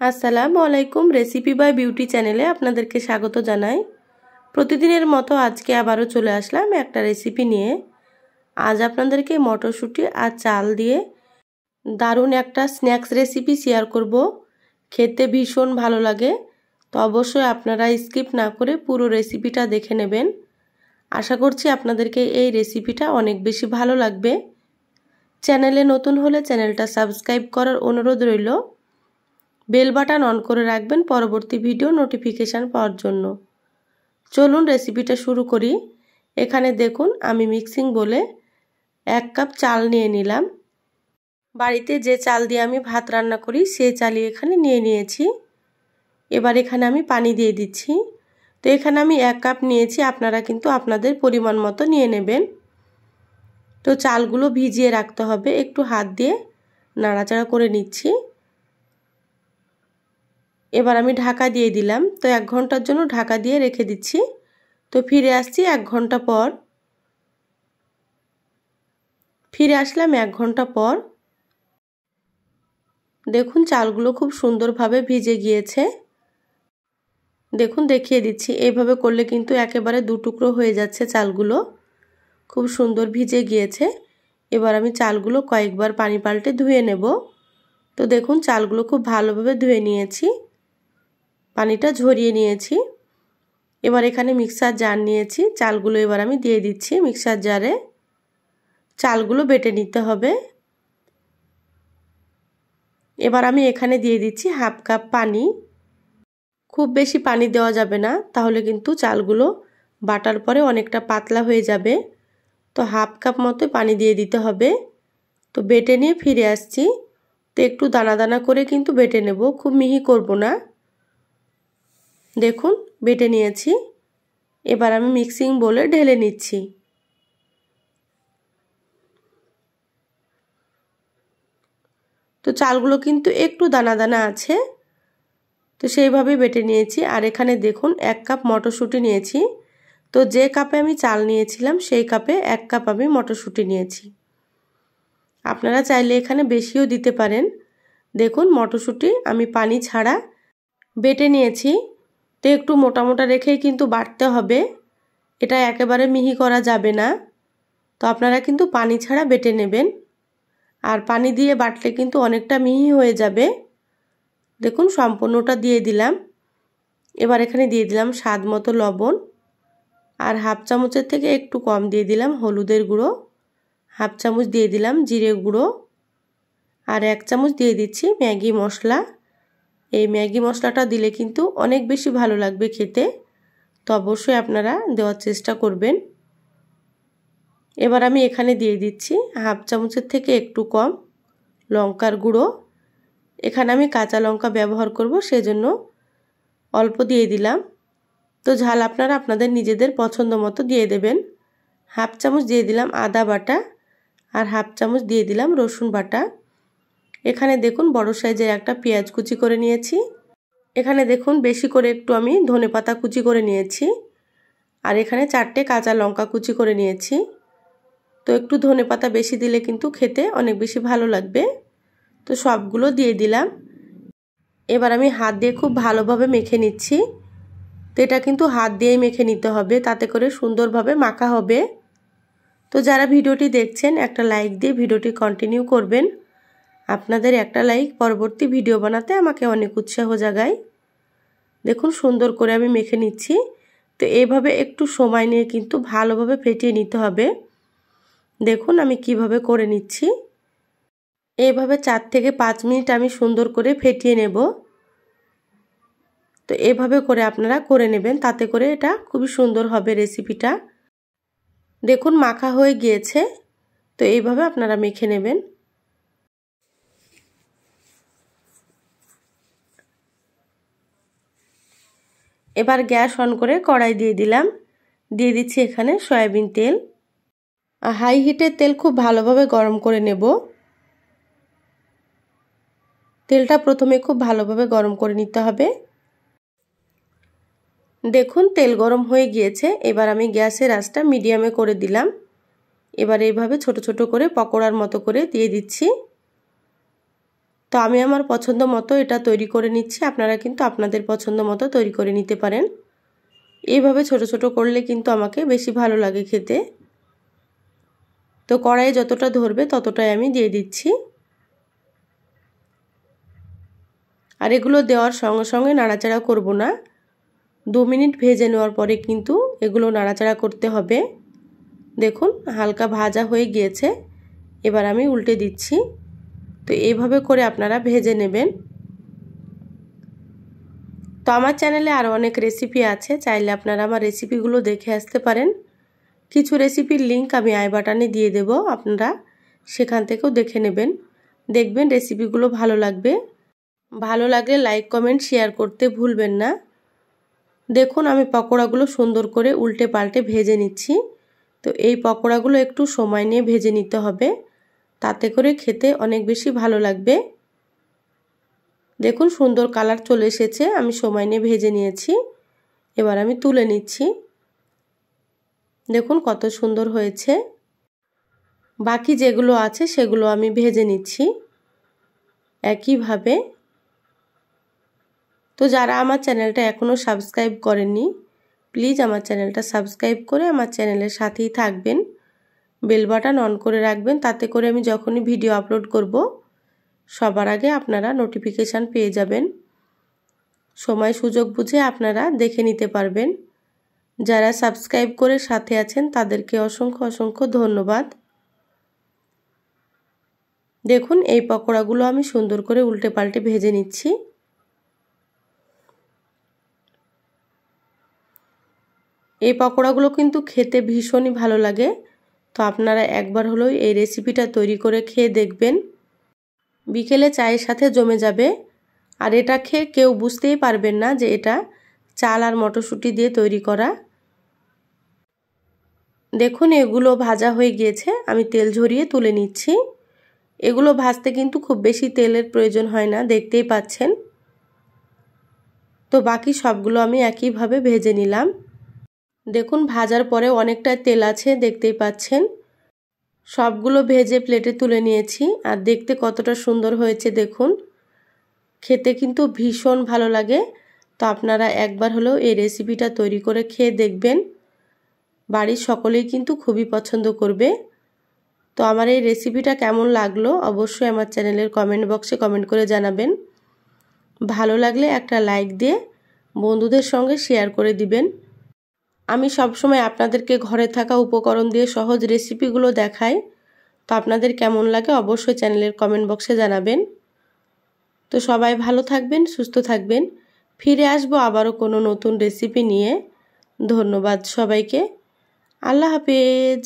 আসসালামু আলাইকুম। Recipe by beauty চ্যানেলে আপনাদেরকে স্বাগত জানাই। প্রতিদিনের মতো আজকে আবারও চলে আসলাম একটা রেসিপি নিয়ে। আজ আপনাদেরকে মটরশুঁটি আর চাল দিয়ে দারুণ একটা স্ন্যাক্স রেসিপি শেয়ার করব। খেতে ভীষণ ভালো লাগে, তো অবশ্যই আপনারা স্কিপ না করে পুরো রেসিপিটা দেখে নেবেন। আশা করছি আপনাদেরকে এই রেসিপিটা অনেক বেশি ভালো লাগবে। চ্যানেলে নতুন হলে চ্যানেলটা সাবস্ক্রাইব করার অনুরোধ রইল। বেল বাটন অন করে রাখবেন পরবর্তী ভিডিও নোটিফিকেশান পাওয়ার জন্য। চলুন রেসিপিটা শুরু করি। এখানে দেখুন আমি মিক্সিং বলে 1 কাপ চাল নিয়ে নিলাম। বাড়িতে যে চাল দিয়ে আমি ভাত রান্না করি সেই চালই এখানে নিয়ে নিয়েছি। এবার এখানে আমি পানি দিয়ে দিচ্ছি। তো এখানে আমি 1 কাপ নিয়েছি, আপনারা কিন্তু আপনাদের পরিমাণ মতো নিয়ে নেবেন। তো চালগুলো ভিজিয়ে রাখতে হবে, একটু হাত দিয়ে নাড়াচাড়া করে নিচ্ছি। এবার আমি ঢাকা দিয়ে দিলাম। তো 1 ঘন্টার জন্য ঢাকা দিয়ে রেখে দিচ্ছি। তো ফিরে আসছি 1 ঘন্টা পর। ফিরে আসলাম 1 ঘন্টা পর। দেখুন চালগুলো খুব সুন্দরভাবে ভিজে গিয়েছে। দেখুন দেখিয়ে দিচ্ছি, এইভাবে করলে কিন্তু একেবারে 2 টুকরো হয়ে যাচ্ছে চালগুলো। খুব সুন্দর ভিজে গিয়েছে। এবার আমি চালগুলো কয়েকবার পানি পাল্টে ধুয়ে নেব। তো দেখুন চালগুলো খুব ভালোভাবে ধুয়ে নিয়েছি, পানিটা ঝরিয়ে নিয়েছি। এবার এখানে মিক্সার জার নিয়েছি, চালগুলো এবার আমি দিয়ে দিচ্ছি মিক্সার জারে। চালগুলো বেটে নিতে হবে। এবার আমি এখানে দিয়ে দিচ্ছি 1/2 কাপ পানি। খুব বেশি পানি দেওয়া যাবে না, তাহলে কিন্তু চালগুলো বাটার পরে অনেকটা পাতলা হয়ে যাবে। তো 1/2 কাপ মতো পানি দিয়ে দিতে হবে। তো বেটে নিয়ে ফিরে আসছি। তো একটু দানা দানা করে কিন্তু বেটে নেব, খুব মিহি করব না। দেখুন বেটে নিয়েছি। এবার আমি মিক্সিং বলে ঢেলে নিচ্ছি। তো চালগুলো কিন্তু একটু দানা দানা আছে, তো সেইভাবেই বেটে নিয়েছি। আর এখানে দেখুন 1 কাপ মটরশুঁটি নিয়েছি। তো যে কাপে আমি চাল নিয়েছিলাম সেই কাপে 1 কাপ আমি মটরশুঁটি নিয়েছি। আপনারা চাইলে এখানে বেশিও দিতে পারেন। দেখুন মটরশুঁটি আমি পানি ছাড়া বেটে নিয়েছি। তো একটু মোটা মোটা রেখেই কিন্তু বাটতে হবে, এটা একেবারে মিহি করা যাবে না। তো আপনারা কিন্তু পানি ছাড়া বেটে নেবেন। আর পানি দিয়ে বাটলে কিন্তু অনেকটা মিহি হয়ে যাবে। দেখুন সম্পূর্ণটা দিয়ে দিলাম। এবার এখানে দিয়ে দিলাম স্বাদ মতো লবণ, আর 1/2 চামচের থেকে একটু কম দিয়ে দিলাম হলুদের গুঁড়ো, 1/2 চামচ দিয়ে দিলাম জিরে গুঁড়ো, আর 1 চামচ দিয়ে দিচ্ছি ম্যাগি মশলা। এই ম্যাগি মশলাটা দিলে কিন্তু অনেক বেশি ভালো লাগবে খেতে, তো অবশ্যই আপনারা দেওয়ার চেষ্টা করবেন। এবার আমি এখানে দিয়ে দিচ্ছি 1/2 চামচের থেকে একটু কম লঙ্কার গুঁড়ো। এখানে আমি কাঁচা লঙ্কা ব্যবহার করব, সেজন্য অল্প দিয়ে দিলাম। তো ঝাল আপনারা আপনাদের নিজেদের পছন্দ মতো দিয়ে দেবেন। 1/2 চামচ দিয়ে দিলাম আদা বাটা, আর 1/2 চামচ দিয়ে দিলাম রসুন বাটা। এখানে দেখুন বড় সাইজের একটা পেঁয়াজ কুচি করে নিয়েছি। এখানে দেখুন বেশি করে একটু আমি ধনেপাতা কুচি করে নিয়েছি। আর এখানে 4টে কাঁচা লঙ্কা কুচি করে নিয়েছি। তো একটু ধনেপাতা বেশি দিলে কিন্তু খেতে অনেক বেশি ভালো লাগবে। তো সবগুলো দিয়ে দিলাম। এবার আমি হাত দিয়ে খুব ভালোভাবে মেখে নিচ্ছি। তো এটা কিন্তু হাত দিয়েই মেখে নিতে হবে, তাতে করে সুন্দরভাবে মাখা হবে। তো যারা ভিডিওটি দেখছেন একটা লাইক দিয়ে ভিডিওটি কন্টিনিউ করবেন। আপনাদের একটা লাইক পরবর্তী ভিডিও বানাতে আমাকে অনেক উৎসাহ জাগায়। দেখুন সুন্দর করে আমি মেখে নিচ্ছি। তো এইভাবে একটু সময় নিয়ে কিন্তু ভালোভাবে ফেটিয়ে নিতে হবে। দেখুন আমি কিভাবে করে নিচ্ছি। এইভাবে 4 থেকে 5 মিনিট আমি সুন্দর করে ফেটিয়ে নেব। তো এভাবে করে আপনারা করে নেবেন, তাতে করে এটা খুবই সুন্দর হবে রেসিপিটা। দেখুন মাখা হয়ে গিয়েছে। তো এইভাবে আপনারা মেখে নেবেন। এবার গ্যাস অন করে কড়াই দিয়ে দিলাম। দিয়ে দিচ্ছি এখানে সয়াবিন তেল। হাই হিটের তেল খুব ভালোভাবে গরম করে নেব। তেলটা প্রথমে খুব ভালোভাবে গরম করে নিতে হবে। দেখুন তেল গরম হয়ে গিয়েছে। এবার আমি গ্যাসের আঁচটা মিডিয়ামে করে দিলাম। এবার এইভাবে ছোট ছোট করে পকোড়ার মতো করে দিয়ে দিচ্ছি। তো আমি আমার পছন্দ মতো এটা তৈরি করে নিচ্ছি, আপনারা কিন্তু আপনাদের পছন্দ মতো তৈরি করে নিতে পারেন। এইভাবে ছোট ছোট করলে কিন্তু আমাকে বেশি ভালো লাগে খেতে। তো কড়াইয়ে যতটা ধরবে ততটাই আমি দিয়ে দিচ্ছি। আর এগুলো দেওয়ার সঙ্গে সঙ্গে নাড়াচাড়া করব না, 2 মিনিট ভেজে নেওয়ার পরে কিন্তু এগুলো নাড়াচাড়া করতে হবে। দেখুন হালকা ভাজা হয়ে গিয়েছে, এবার আমি উল্টে দিচ্ছি। তো এইভাবে করে আপনারা ভেজে নেবেন। তো আমার চ্যানেলে আরও অনেক রেসিপি আছে, চাইলে আপনারা আমার রেসিপিগুলো দেখে আসতে পারেন। কিছু রেসিপির লিংক আমি আই বাটনে দিয়ে দেব, আপনারা সেখান থেকেও দেখে নেবেন। দেখবেন রেসিপিগুলো ভালো লাগবে। ভালো লাগলে লাইক কমেন্ট শেয়ার করতে ভুলবেন না। দেখুন আমি পকোড়াগুলো সুন্দর করে উল্টে পাল্টে ভেজে নিচ্ছি। তো এই পকোড়াগুলো একটু সময় নিয়ে ভেজে নিতে হবে, তাতে করে খেতে অনেক বেশি ভালো লাগবে। দেখুন সুন্দর কালার চলে এসেছে, আমি সময় নিয়ে ভেজে নিয়েছি। এবার আমি তুলে নিচ্ছি। দেখুন কত সুন্দর হয়েছে। বাকি যেগুলো আছে সেগুলো আমি ভেজে নিচ্ছি একইভাবে। তো যারা আমার চ্যানেলটা এখনও সাবস্ক্রাইব করেননি, প্লিজ আমার চ্যানেলটা সাবস্ক্রাইব করে আমার চ্যানেলের সাথেই থাকবেন। বেল বাটন অন করে রাখবেন, তাতে করে আমি যখনই ভিডিও আপলোড করব সবার আগে আপনারা নোটিফিকেশান পেয়ে যাবেন। সময় সুযোগ বুঝে আপনারা দেখে নিতে পারবেন। যারা সাবস্ক্রাইব করে সাথে আছেন তাদেরকে অসংখ্য অসংখ্য ধন্যবাদ। দেখুন এই পকোড়াগুলো আমি সুন্দর করে উল্টে পাল্টে ভেজে নিচ্ছি। এই পকোড়াগুলো কিন্তু খেতে ভীষণই ভালো লাগে। তো আপনারা একবার হলেও এই রেসিপিটা তৈরি করে খেয়ে দেখবেন, বিকেলে চায়ের সাথে জমে যাবে। আর এটা খেয়ে কেউ বুঝতেই পারবেন না যে এটা চাল আর মটরশুঁটি দিয়ে তৈরি করা। দেখুন এগুলো ভাজা হয়ে গিয়েছে, আমি তেল ঝরিয়ে তুলে নিচ্ছি। এগুলো ভাজতে কিন্তু খুব বেশি তেলের প্রয়োজন হয় না, দেখতেই পাচ্ছেন। তো বাকি সবগুলো আমি একইভাবে ভেজে নিলাম। দেখুন ভাজার পরে অনেকটা তেল আছে, দেখতেই পাচ্ছেন। সবগুলো ভেজে প্লেটে তুলে নিয়েছি। আর দেখতে কতটা সুন্দর হয়েছে দেখুন, খেতে কিন্তু ভীষণ ভালো লাগে। তো আপনারা একবার হলেও এই রেসিপিটা তৈরি করে খেয়ে দেখবেন, বাড়ির সকলেই কিন্তু খুবই পছন্দ করবে। তো আমার এই রেসিপিটা কেমন লাগলো অবশ্যই আমার চ্যানেলের কমেন্ট বক্সে কমেন্ট করে জানাবেন। ভালো লাগলে একটা লাইক দিয়ে বন্ধুদের সঙ্গে শেয়ার করে দিবেন। আমি সবসময় আপনাদেরকে ঘরে থাকা উপকরণ দিয়ে সহজ রেসিপিগুলো দেখাই। তো আপনাদের কেমন লাগে অবশ্যই চ্যানেলের কমেন্ট বক্সে জানাবেন। তো সবাই ভালো থাকবেন, সুস্থ থাকবেন। ফিরে আসবো আবারও কোনো নতুন রেসিপি নিয়ে। ধন্যবাদ সবাইকে। আল্লাহ হাফেজ।